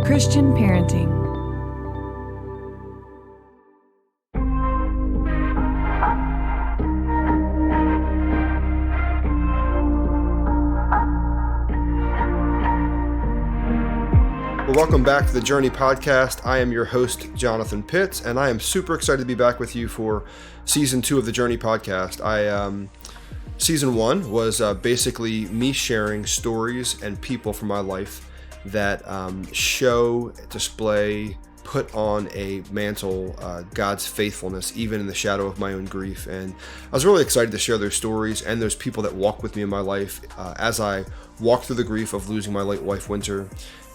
Christian parenting. Well, welcome back to the Journey Podcast. I am your host, Jonathan Pitts, and I am super excited to be back with you for Season 2 of the Journey Podcast. Season 1 was basically me sharing stories and people from my life that show, display, put on a mantle God's faithfulness, even in the shadow of my own grief. And I was really excited to share those stories and those people that walk with me in my life as I walk through the grief of losing my late wife, Winter.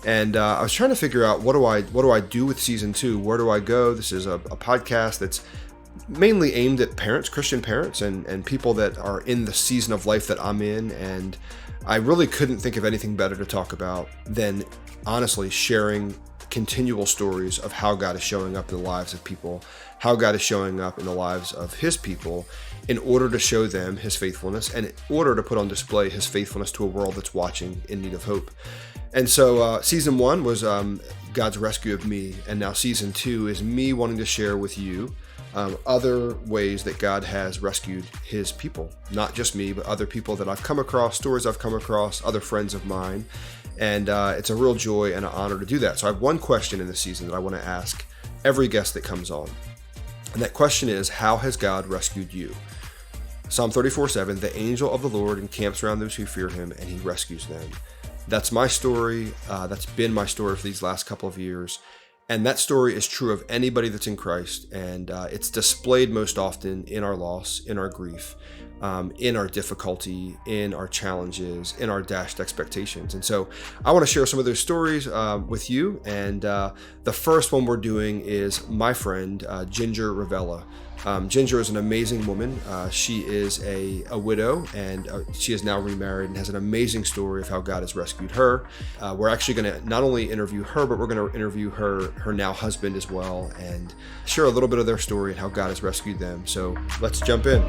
And I was trying to figure out what do I do with Season 2? Where do I go? This is a podcast that's mainly aimed at parents, Christian parents, and people that are in the season of life that I'm in. And I really couldn't think of anything better to talk about than honestly sharing continual stories of how God is showing up in the lives of people, how God is showing up in the lives of His people in order to show them His faithfulness and in order to put on display His faithfulness to a world that's watching in need of hope. And so Season 1 was God's rescue of me, and now Season 2 is me wanting to share with you other ways that God has rescued His people. Not just me, but other people that I've come across, stories I've come across, other friends of mine. And it's a real joy and an honor to do that. So I have one question in this season that I want to ask every guest that comes on. And that question is, how has God rescued you? Psalm 34:7, the angel of the Lord encamps around those who fear Him, and He rescues them. That's my story. That's been my story for these last couple of years. And that story is true of anybody that's in Christ. And it's displayed most often in our loss, in our grief, in our difficulty, in our challenges, in our dashed expectations. And so I want to share some of those stories with you. And the first one we're doing is my friend, Ginger Ravella. Ginger is an amazing woman. She is a widow, and she is now remarried and has an amazing story of how God has rescued her. We're actually going to not only interview her, but we're going to interview her now husband as well, and share a little bit of their story and how God has rescued them. So let's jump in.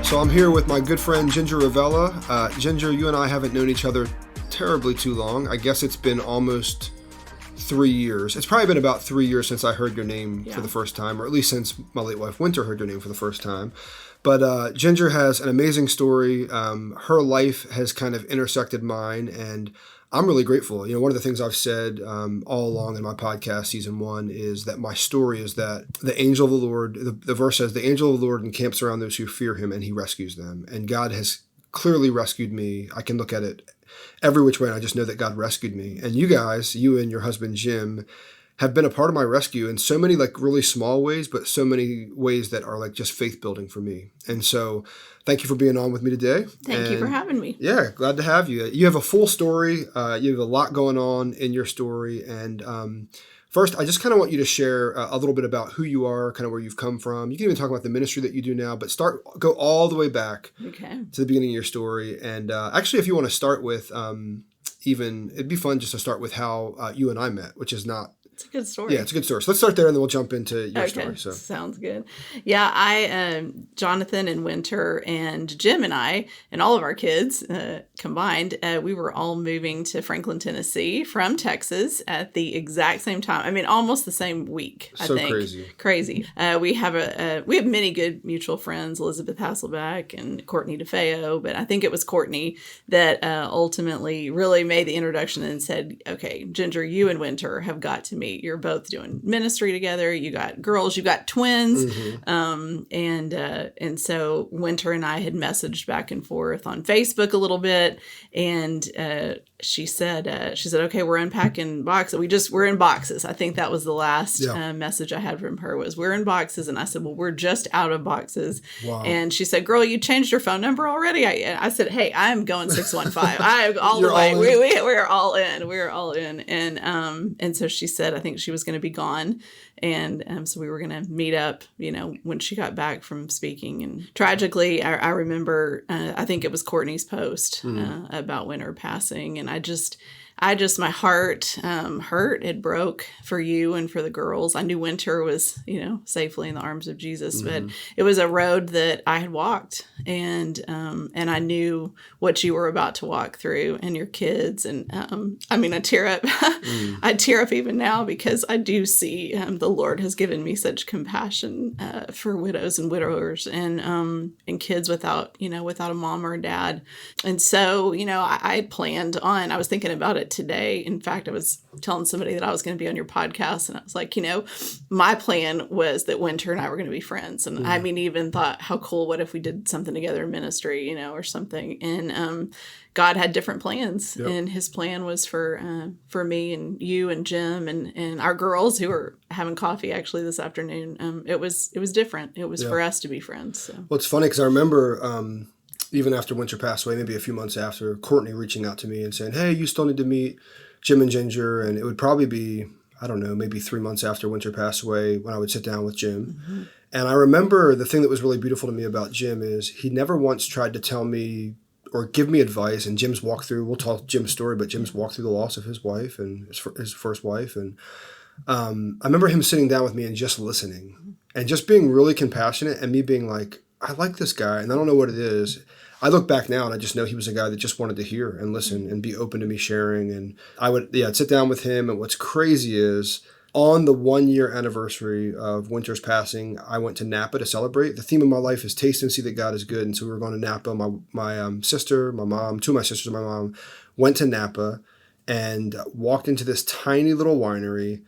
So I'm here with my good friend, Ginger Ravella. Ginger, you and I haven't known each other terribly too long. I guess it's been almost 3 years. It's probably been about 3 years since I heard your name for the first time, or at least since my late wife, Winter, heard your name for the first time. But Ginger has an amazing story. Her life has kind of intersected mine, and I'm really grateful. You know, one of the things I've said all along in my podcast, Season 1, is that my story is that the angel of the Lord, the verse says, the angel of the Lord encamps around those who fear Him, and He rescues them. And God has clearly rescued me. I can look at it every which way, and I just know that God rescued me. And you guys, you and your husband, Jim, have been a part of my rescue in so many like really small ways, but so many ways that are like just faith building for me. And so thank you for being on with me today. Thank you for having me. Yeah, glad to have you. You have a full story. You have a lot going on in your story. And first, I just kind of want you to share a little bit about who you are, kind of where you've come from. You can even talk about the ministry that you do now, but go all the way back to the beginning of your story. And actually, if you want to start with it'd be fun just to start with how you and I met, which is not. It's a good story. Yeah, it's a good story. So let's start there, and then we'll jump into your story. So sounds good. Yeah, Jonathan and Winter and Jim and I and all of our kids combined, we were all moving to Franklin, Tennessee from Texas at the exact same time. I mean, almost the same week. I think. Crazy. We have many good mutual friends, Elizabeth Hasselbeck and Courtney DeFeo, but I think it was Courtney that ultimately really made the introduction and said, "Okay, Ginger, you and Winter have got to meet. You're both doing ministry together. You got girls, you got twins." And so Winter and I had messaged back and forth on Facebook a little bit. And she said, okay, we're unpacking boxes. We're in boxes. I think that was the last message I had from her was we're in boxes. And I said, well, we're just out of boxes. Wow. And she said, girl, you changed your phone number already? I said, hey, I'm going 615. I'm all the way. We're all in. We're all in. And so she said, I think she was going to be gone. And so we were going to meet up, when she got back from speaking. And tragically, I remember, I think it was Courtney's post about Winter passing. And my heart hurt. It broke for you and for the girls. I knew Winter was, safely in the arms of Jesus, but it was a road that I had walked, and I knew what you were about to walk through, and your kids. And I tear up. I tear up even now because I do see the Lord has given me such compassion for widows and widowers and kids without a mom or a dad. And so, I planned on. I was thinking about it today. In fact, I was telling somebody that I was going to be on your podcast, and I was like, my plan was that Winter and I were going to be friends. And even thought, how cool, what if we did something together in ministry, or something. And God had different plans, and his plan was for me and you and Jim and our girls who were having coffee actually this afternoon. It was different. It was for us to be friends. So. Well, it's funny because I remember even after Winter passed away, maybe a few months after, Courtney reaching out to me and saying, hey, you still need to meet Jim and Ginger. And it would probably be, I don't know, maybe 3 months after Winter passed away when I would sit down with Jim. Mm-hmm. And I remember the thing that was really beautiful to me about Jim is he never once tried to tell me or give me advice. And Jim's walked through, we'll talk Jim's story, but Jim's walked through the loss of his wife and his first wife. And I remember him sitting down with me and just listening and just being really compassionate and me being like, I like this guy and I don't know what it is. I look back now and I just know he was a guy that just wanted to hear and listen and be open to me sharing. And I'd sit down with him. And what's crazy is on the 1-year anniversary of Winter's passing, I went to Napa to celebrate. The theme of my life is taste and see that God is good. And so we were going to Napa. My sister, my mom, two of my sisters and my mom went to Napa and walked into this tiny little winery.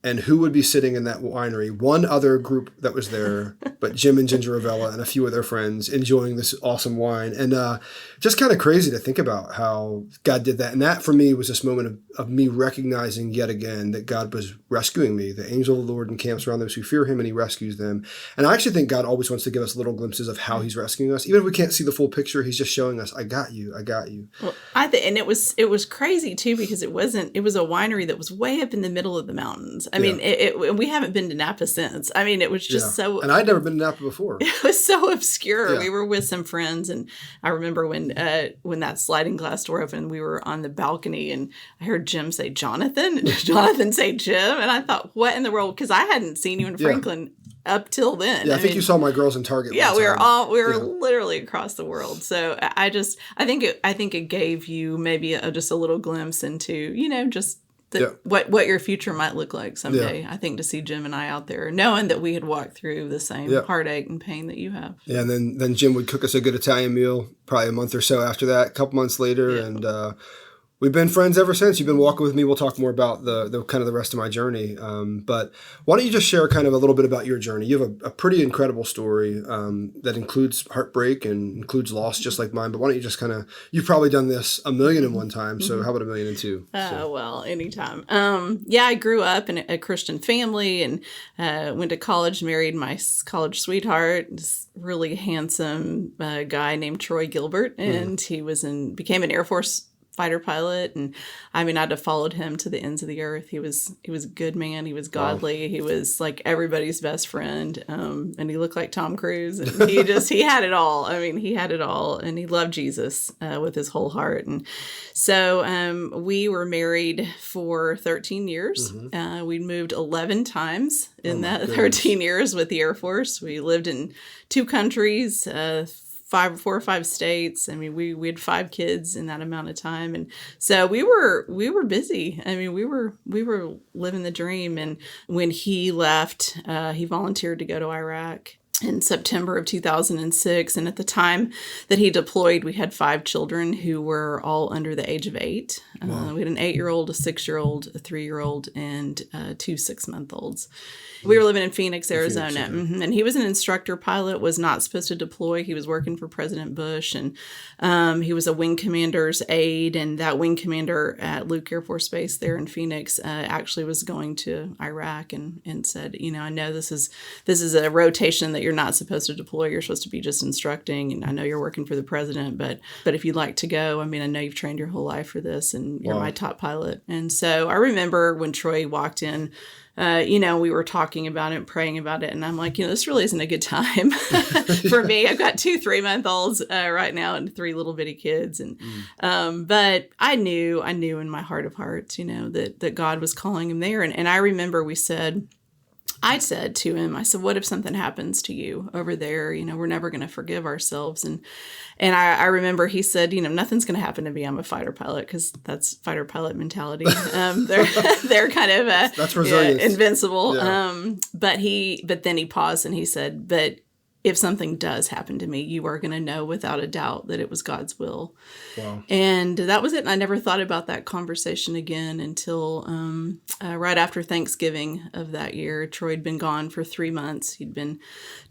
And who would be sitting in that winery? One other group that was there, but Jim and Ginger Ravella and a few of their friends enjoying this awesome wine. And just kind of crazy to think about how God did that. And that for me was this moment of me recognizing yet again that God was rescuing me. The angel of the Lord encamps around those who fear him and he rescues them. And I actually think God always wants to give us little glimpses of how he's rescuing us. Even if we can't see the full picture, he's just showing us, I got you. Well, and it was crazy too, because it was a winery that was way up in the middle of the mountains. I mean, we haven't been to Napa since. I mean, it was just so... And I'd never been to Napa before. It was so obscure. Yeah. We were with some friends, and I remember when that sliding glass door opened, we were on the balcony, and I heard Jim say, Jonathan, and Jonathan say Jim, and I thought, what in the world? Because I hadn't seen you in Franklin up till then. Yeah, I think you saw my girls in Target. Yeah, we were literally across the world. So I think it gave you maybe just a little glimpse into, just... what your future might look like someday. I think to see Jim and I out there, knowing that we had walked through the same heartache and pain that you have. Yeah, and then Jim would cook us a good Italian meal probably a month or so after that, a couple months later, and we've been friends ever since. You've been walking with me. We'll talk more about the kind of the rest of my journey. But why don't you just share kind of a little bit about your journey? You have a pretty incredible story that includes heartbreak and includes loss just like mine. But why don't you just kind of, you've probably done this 1,000,000 in one time. So how about 1,000,002? Well, anytime. I grew up in a Christian family and went to college, married my college sweetheart, this really handsome guy named Troy Gilbert. And he became an Air Force fighter pilot, and I'd have followed him to the ends of the earth. He was a good man. He was godly. Wow. He was like everybody's best friend, and he looked like Tom Cruise. And he had it all. He had it all, and he loved Jesus with his whole heart. And so we were married for 13 years. Mm-hmm. We moved 11 times in that 13 years with the Air Force. We lived in 2 countries. 4 or 5 states. We had 5 kids in that amount of time, and so we were busy. We were living the dream. And when he left, he volunteered to go to Iraq in September of 2006. And at the time that he deployed, we had 5 children who were all under the age of 8. Wow. We had an 8-year-old, a 6-year-old, a 3-year-old, and 2 6-month-olds. We were living in Phoenix, Arizona. Mm-hmm. And he was an instructor pilot, was not supposed to deploy. He was working for President Bush, and he was a wing commander's aide. And that wing commander at Luke Air Force Base there in Phoenix actually was going to Iraq and said, I know this is a rotation that you're you're not supposed to deploy. You're supposed to be just instructing. And I know you're working for the president, but if you'd like to go, I mean, I know you've trained your whole life for this and you're my top pilot. And so I remember when Troy walked in, we were talking about it, praying about it. And I'm like, this really isn't a good time for me. I've got 2 3-month-olds right now and 3 little bitty kids. And, but I knew in my heart of hearts, that God was calling him there. And I remember I said to him, what if something happens to you over there? We're never going to forgive ourselves. And I remember he said, nothing's going to happen to me. I'm a fighter pilot, because that's fighter pilot mentality. They're kind of that's resilience. Invincible. Yeah. But then he paused and he said, but if something does happen to me, you are going to know without a doubt that it was God's will. Wow. And that was it. And I never thought about that conversation again until right after Thanksgiving of that year. Troy had been gone for 3 months. He'd been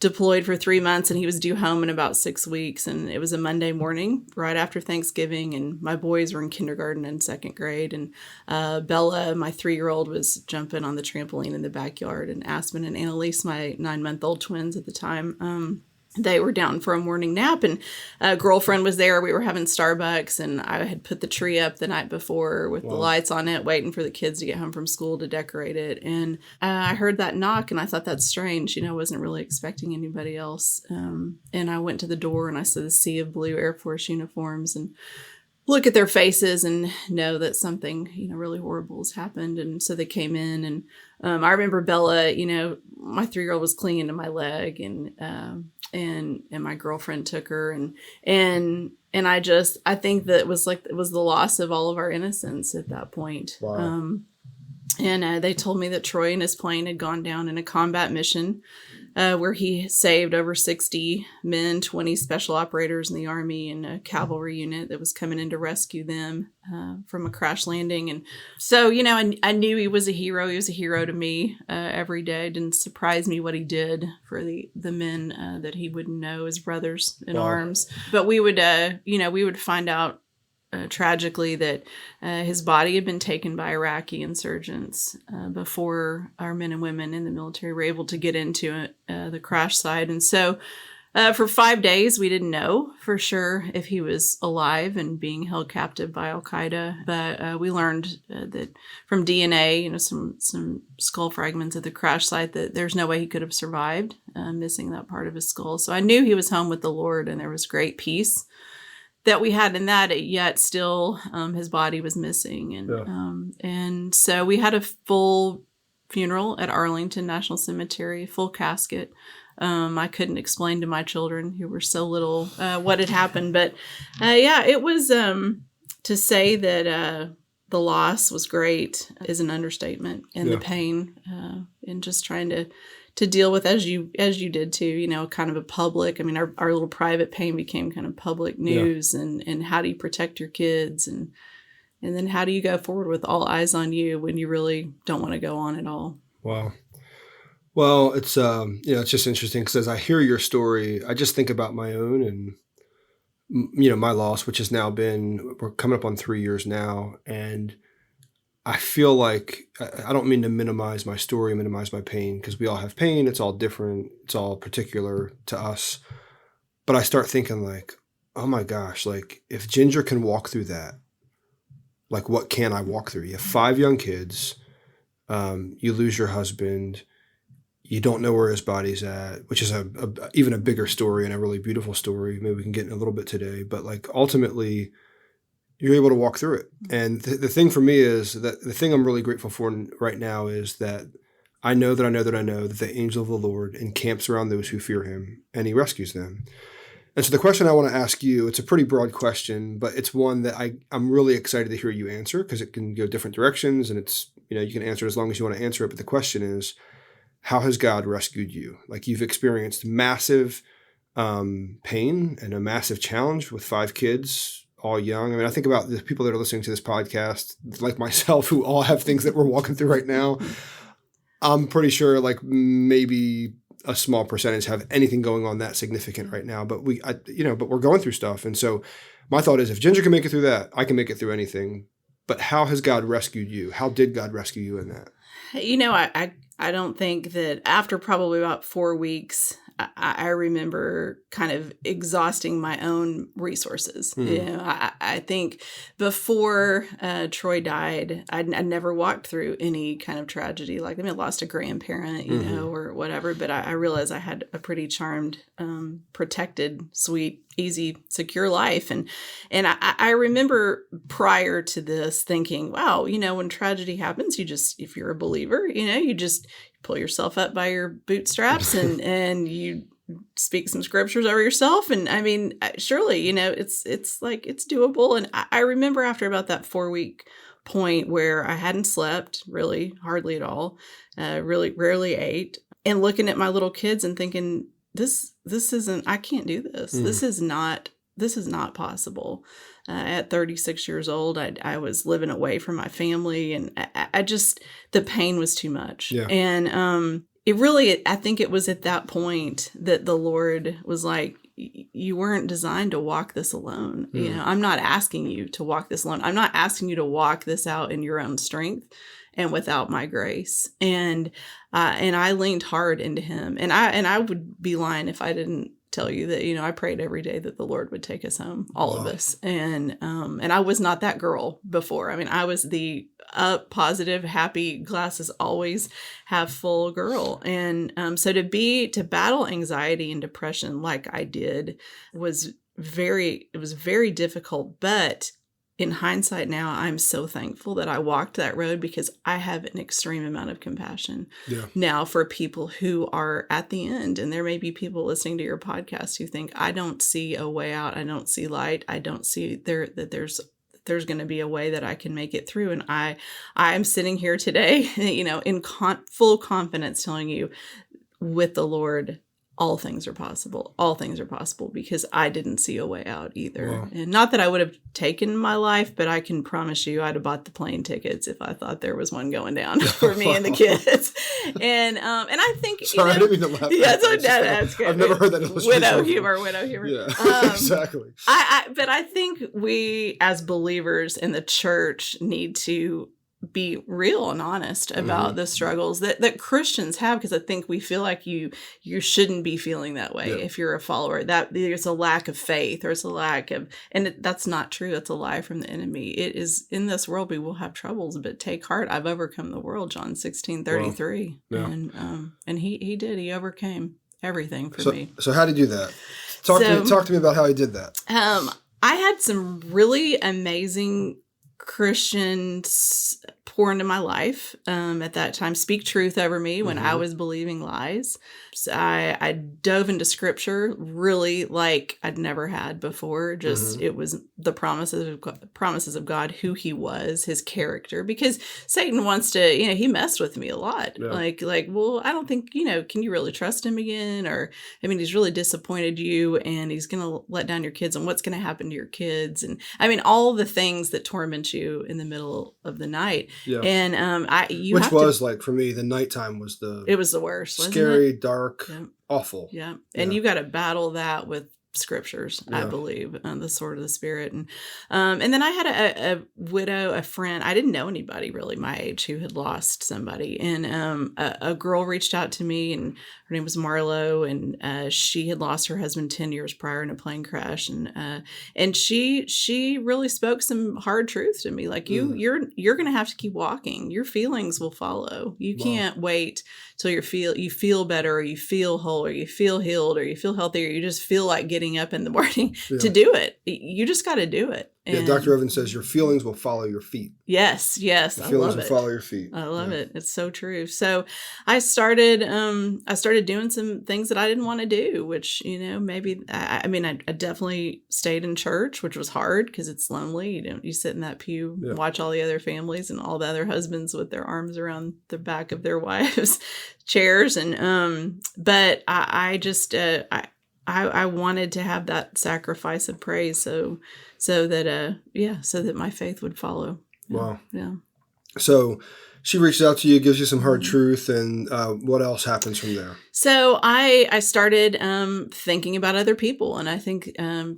deployed for 3 months, and he was due home in about 6 weeks. And it was a Monday morning right after Thanksgiving, and my boys were in kindergarten and 2nd grade. And Bella, my 3-year-old, was jumping on the trampoline in the backyard. And Aspen and Annalise, my 9-month-old twins at the time, they were down for a morning nap, and a girlfriend was there. We were having Starbucks, and I had put the tree up the night before with the lights on it, waiting for the kids to get home from school to decorate it. And I heard that knock, and I thought, that's strange. I wasn't really expecting anybody else. And I went to the door, and I saw the sea of blue Air Force uniforms, and look at their faces and know that something, really horrible has happened. And so they came in, and I remember Bella, my 3-year-old was clinging to my leg, and my girlfriend took her, and I think that it was the loss of all of our innocence at that point. Wow. And they told me that Troy and his plane had gone down in a combat mission where he saved over 60 men, 20 special operators in the Army, and a cavalry unit that was coming in to rescue them from a crash landing. And so, I knew he was a hero. He was a hero to me every day. It didn't surprise me what he did for the men that he wouldn't know as brothers in arms. But we would find out tragically that his body had been taken by Iraqi insurgents before our men and women in the military were able to get into the crash site. And so for 5 days, we didn't know for sure if he was alive and being held captive by Al-Qaeda. But we learned that from DNA, some skull fragments at the crash site, that there's no way he could have survived missing that part of his skull. So I knew he was home with the Lord, and there was great peace that we had in that, yet still his body was missing. And so we had a full funeral at Arlington National Cemetery, full casket. I couldn't explain to my children, who were so little, what had happened. But it was, to say that the loss was great is an understatement, and the pain and just trying to deal with, as you did too, kind of a public, our little private pain became kind of public news, and how do you protect your kids, and then how do you go forward with all eyes on you when you really don't want to go on at all? Wow. Well, it's, it's just interesting, because as I hear your story, I just think about my own and, my loss, which has now we're coming up on 3 years now. And I feel like, I don't mean to minimize my story, minimize my pain, because we all have pain. It's all different. It's all particular to us. But I start thinking like, oh my gosh, like if Ginger can walk through that, like what can I walk through? You have 5 young kids. You lose your husband. You don't know where his body's at, which is even a bigger story and a really beautiful story. Maybe we can get in a little bit today. But like ultimately, you're able to walk through it. And the thing for me is that the thing I'm really grateful for right now is that I know that the angel of the Lord encamps around those who fear him, and he rescues them. And so the question I want to ask you, it's a pretty broad question, but it's one that I'm really excited to hear you answer, because it can go different directions, and it's, you can answer it as long as you want to answer it. But the question is, how has God rescued you? Like, you've experienced massive pain and a massive challenge with 5 kids, all young. I think about the people that are listening to this podcast, like myself, who all have things that we're walking through right now. I'm pretty sure like maybe a small percentage have anything going on that significant right now, but but we're going through stuff. And so my thought is, if Ginger can make it through that, I can make it through anything. But how has God rescued you? How did God rescue you in that? I don't think that after probably about 4 weeks, I remember kind of exhausting my own resources. You know, I think before Troy died, I'd never walked through any kind of tragedy. Like, I mean, I lost a grandparent, you know, or whatever. But I realized I had a pretty charmed, protected, sweet, easy, secure life. And I remember prior to this thinking, wow, you know, when tragedy happens, you just, if you're a believer, you know, you just pull yourself up by your bootstraps and you speak some scriptures over yourself. And I mean, surely, you know, it's like, it's doable. And I remember after about that 4-week point where I hadn't slept really hardly at all, really rarely ate, and looking at my little kids and thinking, this isn't, I can't do this. This is not possible. At 36 years old, I was living away from my family, and I just, the pain was too much. Yeah. And it really, I think it was at that point that the Lord was like, you weren't designed to walk this alone. You know, I'm not asking you to walk this alone. I'm not asking you to walk this out in your own strength and without my grace. And I leaned hard into him. And I would be lying if I didn't tell you that, you know, I prayed every day that the Lord would take us home, all of us. And I was not that girl before. I mean, I was the up, positive, happy, glasses always half full girl. And so to battle anxiety and depression like I did was very difficult. But in hindsight now, I'm so thankful that I walked that road, because I have an extreme amount of compassion now for people who are at the end. And there may be people listening to your podcast who think, I don't see a way out. I don't see light. I don't see that there's going to be a way that I can make it through. And I'm sitting here today, you know, in full confidence telling you, with the Lord, all things are possible. All things are possible, because I didn't see a way out either. Wow. And not that I would have taken my life, but I can promise you I'd have bought the plane tickets if I thought there was one going down for me and the kids. And I think, sorry, I didn't mean to laugh. Yeah, that's good. I've never heard that illustration. Widow humor. Yeah, exactly. But I think we as believers in the church need to be real and honest about the struggles that Christians have, because I think we feel like you shouldn't be feeling that way if you're a follower, that there's a lack of faith, or it's a lack of, and that's not true. It's a lie from the enemy. It is, in this world we will have troubles, but take heart, I've overcome the world, John 16:33. Wow. Yeah. And he overcame everything for me. So how did he do that? Talk to me about how he did that. I had some really amazing Christians pour into my life at that time, speak truth over me when I was believing lies. So I dove into scripture really like I'd never had before. Just it was the promises of God, who he was, his character, because Satan wants to, you know, he messed with me a lot. Yeah. Like, well, I don't think, you know, can you really trust him again? Or, I mean, he's really disappointed you, and he's going to let down your kids, and what's going to happen to your kids? And I mean, all the things that torment you in the middle of the night. Yeah. And like, for me, the nighttime was it was the worst. Scary, dark, awful. Yeah. And you got to battle that with scriptures, I believe, the sword of the Spirit. And then I had a widow, a friend. I didn't know anybody really my age who had lost somebody. And a girl reached out to me, and her name was Marlo, and she had lost her husband 10 years prior in a plane crash. And she really spoke some hard truth to me. Like, you're going to have to keep walking. Your feelings will follow. You can't wait till you feel better, or you feel whole, or you feel healed, or you feel healthy, or you just feel like getting up in the morning to do it. You just got to do it. And Dr. Evans says your feelings will follow your feet. Yes. Your feelings will follow your feet. I love it. It's so true. So I started doing some things that I didn't want to do, which, you know, maybe, I definitely stayed in church, which was hard because it's lonely. You sit in that pew, watch all the other families and all the other husbands with their arms around the back of their wives' chairs. And, but I just, I wanted to have that sacrifice of praise. So that my faith would follow. Wow. Yeah. So she reaches out to you, gives you some hard truth, and what else happens from there? So I started thinking about other people, and I think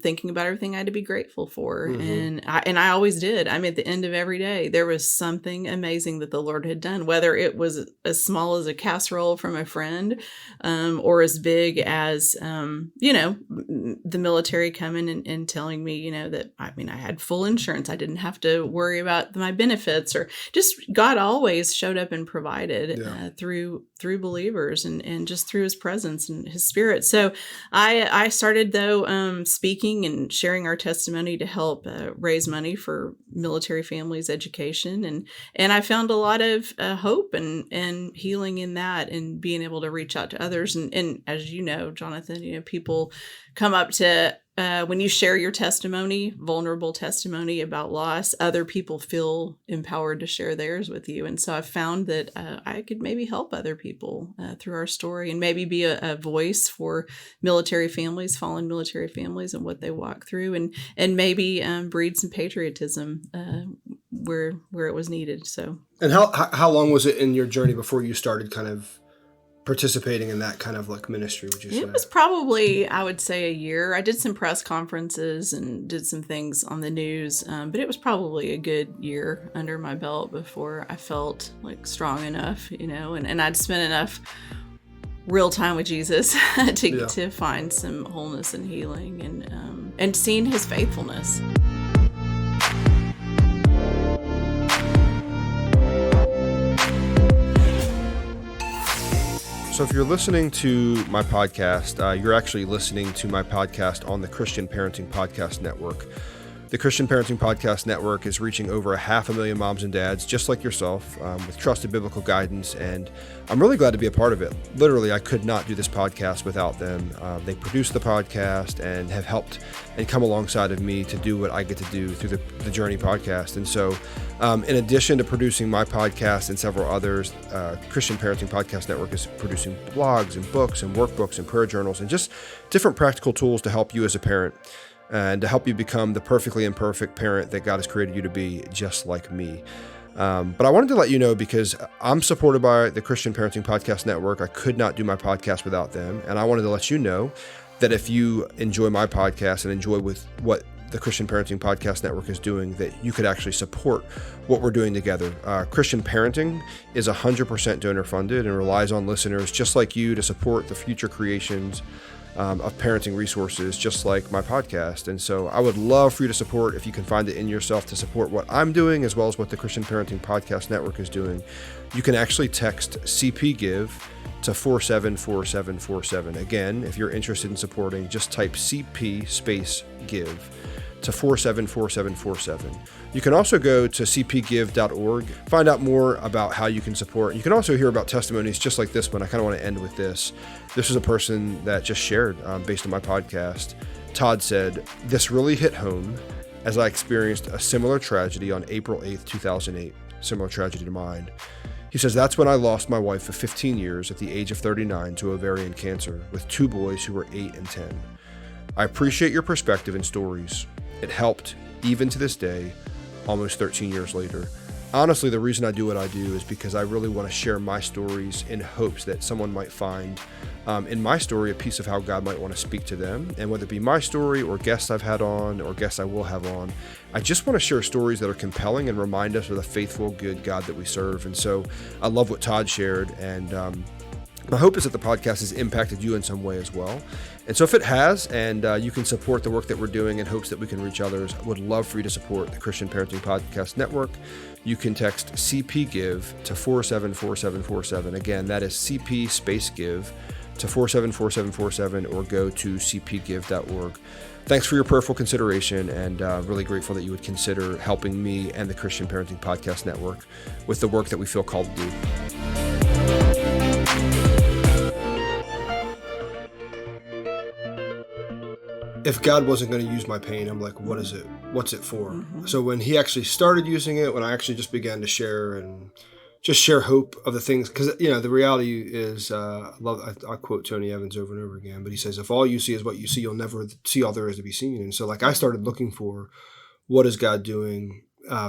thinking about everything I had to be grateful for, and I always did. I mean, at the end of every day, there was something amazing that the Lord had done, whether it was as small as a casserole from a friend, or as big as the military coming and telling me, that I had full insurance, I didn't have to worry about my benefits, or just God always showed up and provided through believers and just through his presence and his spirit. So I started though speaking and sharing our testimony to help raise money for military families' education, and I found a lot of hope and healing in that, and being able to reach out to others. And as you know, Jonathan, people come up to when you share your testimony, vulnerable testimony about loss, other people feel empowered to share theirs with you. And so I found that I could maybe help other people through our story, and maybe be a voice for military families, fallen military families, and what they walk through, and maybe breed some patriotism where it was needed. So, and how long was it in your journey before you started kind of participating in that kind of like ministry, would you say? It was probably, I would say, a year. I did some press conferences and did some things on the news, but it was probably a good year under my belt before I felt like strong enough, and I'd spent enough real time with Jesus to find some wholeness and healing, and seeing his faithfulness. So if you're listening to my podcast, you're actually listening to my podcast on the Christian Parenting Podcast Network. The Christian Parenting Podcast Network is reaching over 500,000 moms and dads just like yourself with trusted biblical guidance, and I'm really glad to be a part of it. Literally, I could not do this podcast without them. They produce the podcast and have helped and come alongside of me to do what I get to do through the Journey podcast. And so in addition to producing my podcast and several others, Christian Parenting Podcast Network is producing blogs and books and workbooks and prayer journals and just different practical tools to help you as a parent, and to help you become the perfectly imperfect parent that God has created you to be, just like me. But I wanted to let you know, because I'm supported by the Christian Parenting Podcast Network. I could not do my podcast without them. And I wanted to let you know that if you enjoy my podcast and enjoy with what the Christian Parenting Podcast Network is doing, that you could actually support what we're doing together. Christian Parenting is 100% donor funded and relies on listeners just like you to support the future creations of parenting resources, just like my podcast. And so I would love for you to support, if you can find it in yourself, to support what I'm doing as well as what the Christian Parenting Podcast Network is doing. You can actually text CP Give to 474747. Again, if you're interested in supporting, just type CP space give to 474747. You can also go to cpgive.org, find out more about how you can support. You can also hear about testimonies just like this one. I kind of want to end with this. This is a person that just shared based on my podcast. Todd said, "This really hit home as I experienced a similar tragedy on April 8th, 2008, similar tragedy to mine." He says, "That's when I lost my wife of 15 years at the age of 39 to ovarian cancer with 2 boys who were 8 and 10. I appreciate your perspective and stories. It helped even to this day, almost 13 years later. Honestly, the reason I do what I do is because I really want to share my stories in hopes that someone might find in my story a piece of how God might want to speak to them. And whether it be my story or guests I've had on or guests I will have on, I just want to share stories that are compelling and remind us of the faithful, good God that we serve." And so I love what Todd shared, and my hope is that the podcast has impacted you in some way as well. And so if it has, and you can support the work that we're doing in hopes that we can reach others, I would love for you to support the Christian Parenting Podcast Network. You can text CP Give to 474747. Again, that is CP space give to 474747, or go to cpgive.org. Thanks for your prayerful consideration, and really grateful that you would consider helping me and the Christian Parenting Podcast Network with the work that we feel called to do. If God wasn't going to use my pain, I'm like, what is it? What's it for? Mm-hmm. So when he actually started using it, when I actually just began to share and just share hope of the things, because, the reality is, I quote Tony Evans over and over again, but he says, if all you see is what you see, you'll never see all there is to be seen. And so I started looking for, what is God doing?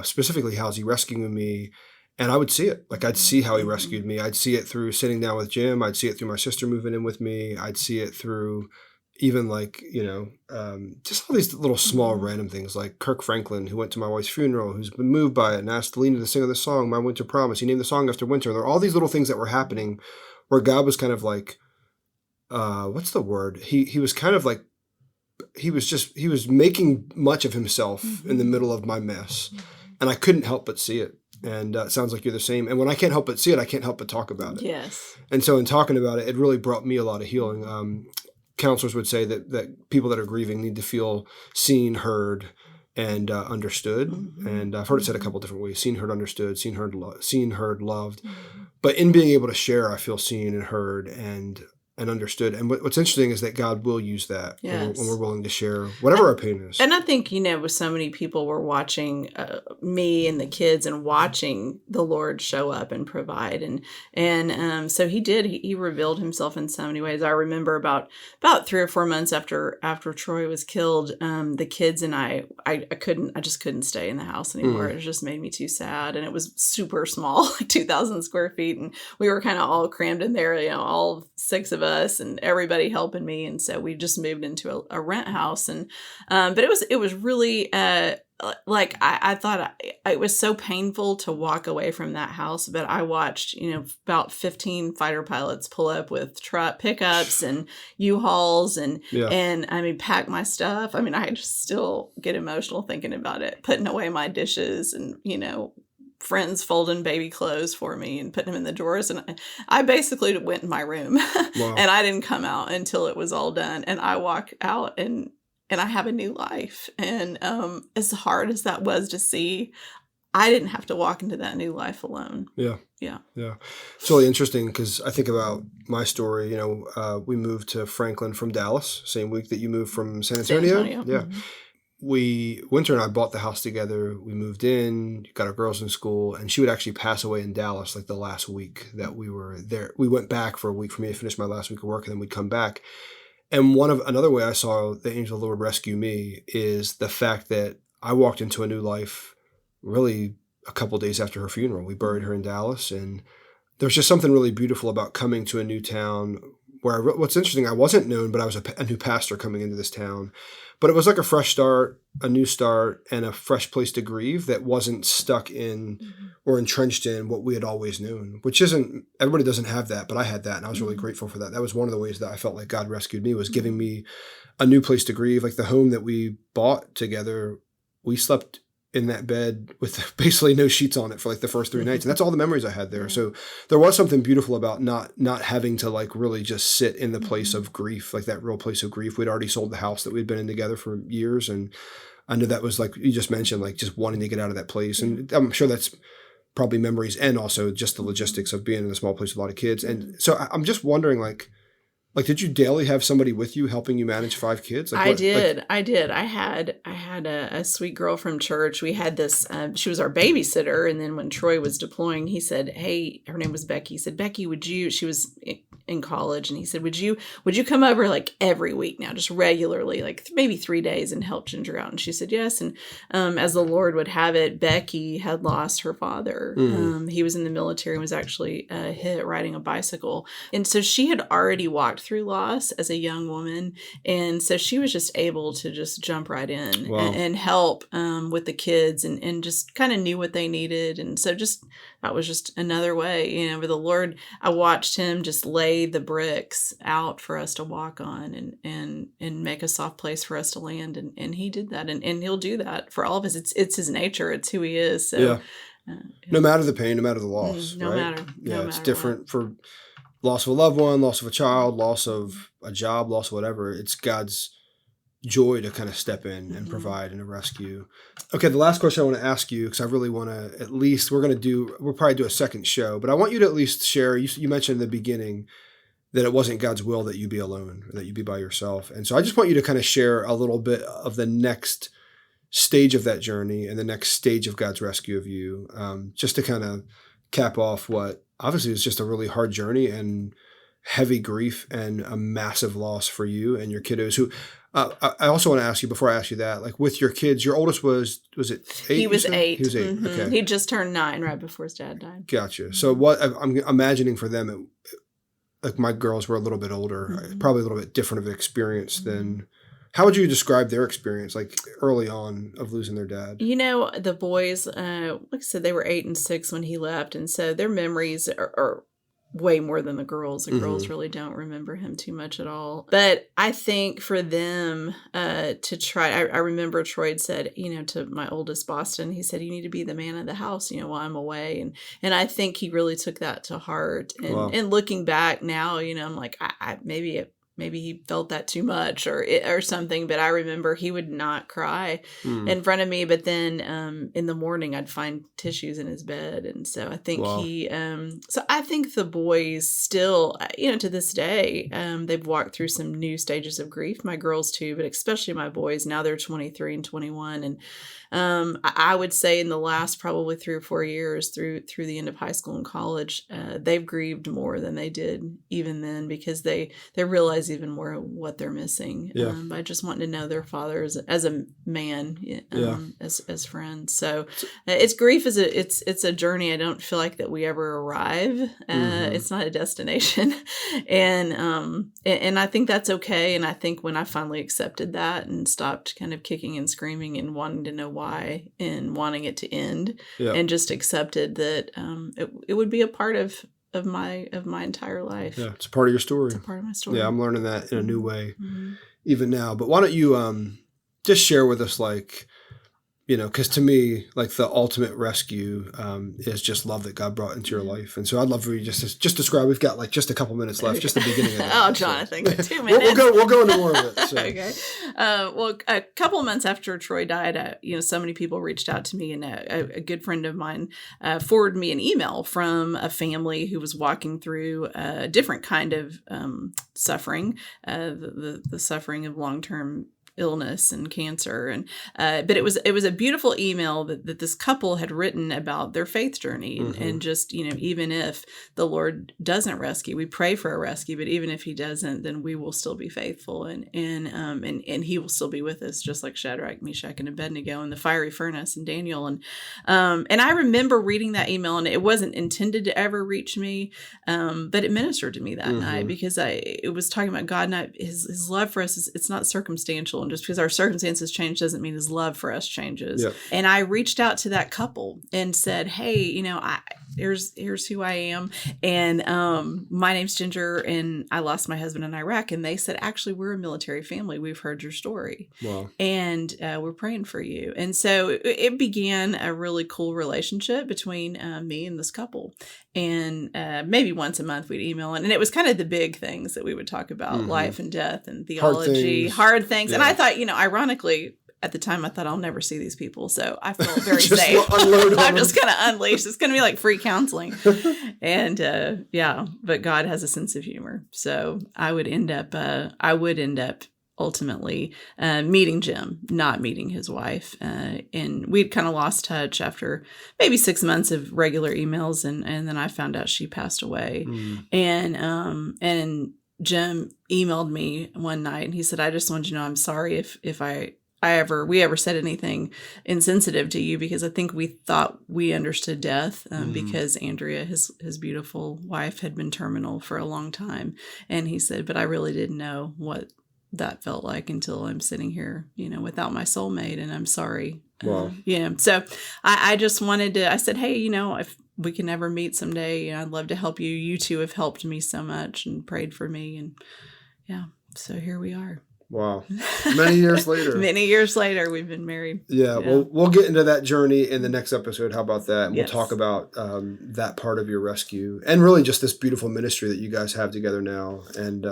Specifically, how is he rescuing me? And I would see it. Like I'd see how he rescued me. I'd see it through sitting down with Jim. I'd see it through my sister moving in with me. I'd see it through even like, just all these little small random things like Kirk Franklin, who went to my wife's funeral, who's been moved by it and asked Lena to sing of the song, My Winter Promise. He named the song after winter. There are all these little things that were happening where God was kind of like, what's the word? He was kind of like, he was making much of himself in the middle of my mess. And I couldn't help but see it. And it sounds like you're the same. And when I can't help but see it, I can't help but talk about it. Yes. And so in talking about it, it really brought me a lot of healing. Counselors would say that people that are grieving need to feel seen, heard, and understood. And I've heard it said a couple different ways: seen, heard, understood, seen, heard, loved. But in being able to share, I feel seen and heard and understood. And what's interesting is that God will use that when we're willing to share whatever our pain is. And I think, with so many people were watching me and the kids and watching the Lord show up and provide. And so he did. He revealed himself in so many ways. I remember about 3 or 4 months after Troy was killed, the kids and I just couldn't stay in the house anymore. It just made me too sad. And it was super small, like 2,000 square feet. And we were kind of all crammed in there, all 6 of us and everybody helping me. And so we just moved into a rent house. And, but it was really, like I thought it was so painful to walk away from that house, but I watched, about 15 fighter pilots pull up with truck pickups and U-Hauls and pack my stuff. I just still get emotional thinking about it, putting away my dishes and, friends folding baby clothes for me and putting them in the drawers. And I basically went in my room and I didn't come out until it was all done. And I walk out and I have a new life. And as hard as that was to see, I didn't have to walk into that new life alone. Yeah. It's really interesting because I think about my story. We moved to Franklin from Dallas, same week that you moved from San Antonio. Yeah. Winter and I bought the house together. We moved in, got our girls in school, and she would actually pass away in Dallas like the last week that we were there. We went back for a week for me to finish my last week of work, and then we'd come back. And another way I saw the angel of the Lord rescue me is the fact that I walked into a new life really a couple of days after her funeral. We buried her in Dallas, and there's just something really beautiful about coming to a new town where what's interesting, I wasn't known, but I was a new pastor coming into this town. But it was like a fresh start, a new start, and a fresh place to grieve that wasn't stuck in or entrenched in what we had always known, which everybody doesn't have that, but I had that, and I was really grateful for that. That was one of the ways that I felt like God rescued me, was giving me a new place to grieve. Like the home that we bought together, we slept in that bed with basically no sheets on it for like the first 3 nights. And that's all the memories I had there. So there was something beautiful about not having to like really just sit in the place of grief, like that real place of grief. We'd already sold the house that we'd been in together for years. And I knew that was like, you just mentioned, like just wanting to get out of that place. And I'm sure that's probably memories and also just the logistics of being in a small place with a lot of kids. And so I'm just wondering like, did you daily have somebody with you helping you manage 5 kids? I did. I had a sweet girl from church. We had this, she was our babysitter. And then when Troy was deploying, he said, hey, her name was Becky. He said, Becky, she was in college. And he said, would you come over like every week now, just regularly, like maybe 3 days and help Ginger out? And she said, yes. And as the Lord would have it, Becky had lost her father. He was in the military and was actually hit riding a bicycle. And so she had already walked through loss as a young woman. And so she was just able to just jump right in and help with the kids and just kind of knew what they needed. And so that was just another way, with the Lord, I watched him just lay the bricks out for us to walk on and make a soft place for us to land. And he did that. And he'll do that for all of us. It's his nature. It's who he is. So, no matter the pain, no matter the loss, no matter it's different for loss of a loved one, loss of a child, loss of a job, loss of whatever. It's God's joy to kind of step in and provide and rescue. Okay, the last question I want to ask you, because I really want to at least, we'll probably do a second show, but I want you to at least share, you mentioned in the beginning that it wasn't God's will that you be alone, or that you be by yourself. And so I just want you to kind of share a little bit of the next stage of that journey and the next stage of God's rescue of you, just to kind of cap off what obviously is just a really hard journey and heavy grief and a massive loss for you and your kiddos who, I also want to ask you, before I ask you that, like with your kids, your oldest was it 8? He was 8. He was 8. Mm-hmm. Okay. He just turned 9 right before his dad died. Gotcha. So what I'm imagining for them, like my girls were a little bit older, probably a little bit different of an experience than. How would you describe their experience, like early on, of losing their dad? You know, the boys, like I said, they were 8 and 6 when he left, and so their memories are way more than the girls. The girls really don't remember him too much at all. But I think for them to try, I remember Troy had said, you know, to my oldest Boston, he said, you need to be the man of the house, you know, while I'm away. And I think he really took that to heart. And, and looking back now, you know, I'm like, maybe he felt that too much or something, but I remember he would not cry in front of me. But then in the morning, I'd find tissues in his bed. And so I think so I think the boys still, you know, to this day, they've walked through some new stages of grief. My girls too, but especially my boys. Now they're 23 and 21. And I would say in the last probably 3 or 4 years through the end of high school and college, they've grieved more than they did even then, because they realize even more what they're missing by just wanting to know their father as a man, as friends. So it's grief it's a journey. I don't feel like that we ever arrive. It's not a destination, and I think that's okay. And I think when I finally accepted that and stopped kind of kicking and screaming and wanting to know why and wanting it to end, and just accepted that it would be a part of my entire life. Yeah, it's a part of your story. It's a part of my story. Yeah, I'm learning that in a new way even now. But why don't you just share with us, like, you know, because to me, like the ultimate rescue is just love that God brought into your life. And so I'd love for you just describe. We've got like just a couple minutes left, just the beginning of that. Oh, Jonathan, 2 minutes. we'll go into more of it. So. Okay. Well, a couple of months after Troy died, you know, so many people reached out to me, and a good friend of mine forwarded me an email from a family who was walking through a different kind of suffering, the suffering of long-term illness and cancer, and but it was a beautiful email that this couple had written about their faith journey, and just, you know, even if the Lord doesn't rescue, we pray for a rescue, but even if he doesn't, then we will still be faithful, and he will still be with us, just like Shadrach, Meshach, and Abednego in the fiery furnace, and Daniel, and I remember reading that email, and it wasn't intended to ever reach me, but it ministered to me that night, because it was talking about God, and his love for us it's not circumstantial. And just because our circumstances change doesn't mean his love for us changes. Yep. And I reached out to that couple and said, hey, you know, here's who I am. And my name's Ginger, and I lost my husband in Iraq. And they said, actually, we're a military family. We've heard your story. Wow. And we're praying for you. And so it began a really cool relationship between me and this couple. And maybe once a month we'd email. And it was kind of the big things that we would talk about, life and death and theology, hard things. Yeah. And I thought, you know, ironically, at the time, I thought I'll never see these people. So I felt very safe. I'm just going to unleash. It's going to be like free counseling. And but God has a sense of humor. So I would end up ultimately meeting Jim, not meeting his wife. And we'd kind of lost touch after maybe 6 months of regular emails. And then I found out she passed away. And Jim emailed me one night, and he said, I just wanted you to know I'm sorry if we ever said anything insensitive to you, because I think we thought we understood death because Andrea, his beautiful wife, had been terminal for a long time. And he said, but I really didn't know what that felt like until I'm sitting here, you know, without my soulmate, and I'm sorry. Wow. So I just wanted to, I said, hey, you know, if we can ever meet someday, you know, I'd love to help you. You two have helped me so much and prayed for me. And so here we are. Wow. Many years later. Many years later, we've been married. Yeah. Well, we'll get into that journey in the next episode. How about that? And we'll talk about that part of your rescue, and really just this beautiful ministry that you guys have together now, and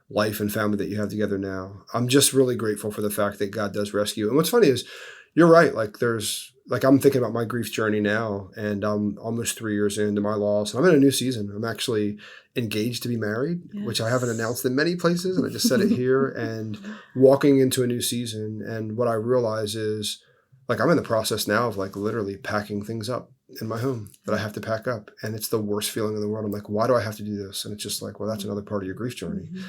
life and family that you have together now. I'm just really grateful for the fact that God does rescue. And what's funny is, you're right. Like I'm thinking about my grief journey now, and I'm almost 3 years into my loss, and I'm in a new season. I'm actually engaged to be married, which I haven't announced in many places, and I just said it here, and walking into a new season. And what I realize is, like, I'm in the process now of like literally packing things up in my home that I have to pack up. And it's the worst feeling in the world. I'm like, why do I have to do this? And it's just like, well, that's another part of your grief journey. Mm-hmm.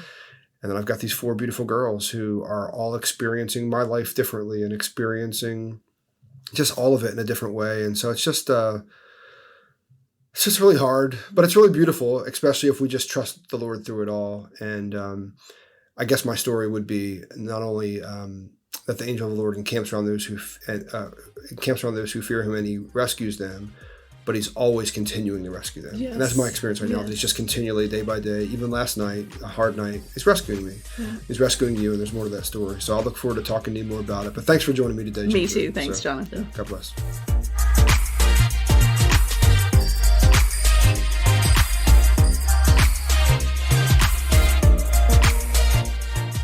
And then I've got these 4 beautiful girls who are all experiencing my life differently and experiencing just all of it in a different way. And so it's just really hard, but it's really beautiful, especially if we just trust the Lord through it all. And I guess my story would be not only that the angel of the Lord encamps around those who fear him, and he rescues them, but he's always continuing to rescue them. Yes. And that's my experience right now. It's just continually, day by day, even last night, a hard night, he's rescuing me. Yeah. He's rescuing you, and there's more to that story. So I'll look forward to talking to you more about it. But thanks for joining me today, Ginger. Me too. Thanks, Jonathan. God bless.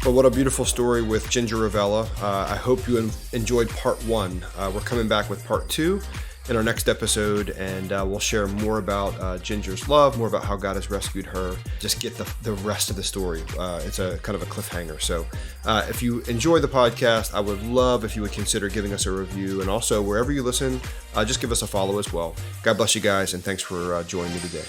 Well, what a beautiful story with Ginger Ravella. I hope you enjoyed part 1. We're coming back with part 2 in our next episode, and we'll share more about Ginger's love, more about how God has rescued her. Just get the rest of the story. It's a kind of a cliffhanger. So if you enjoy the podcast, I would love if you would consider giving us a review, and also wherever you listen, just give us a follow as well. God bless you guys, and thanks for joining me today.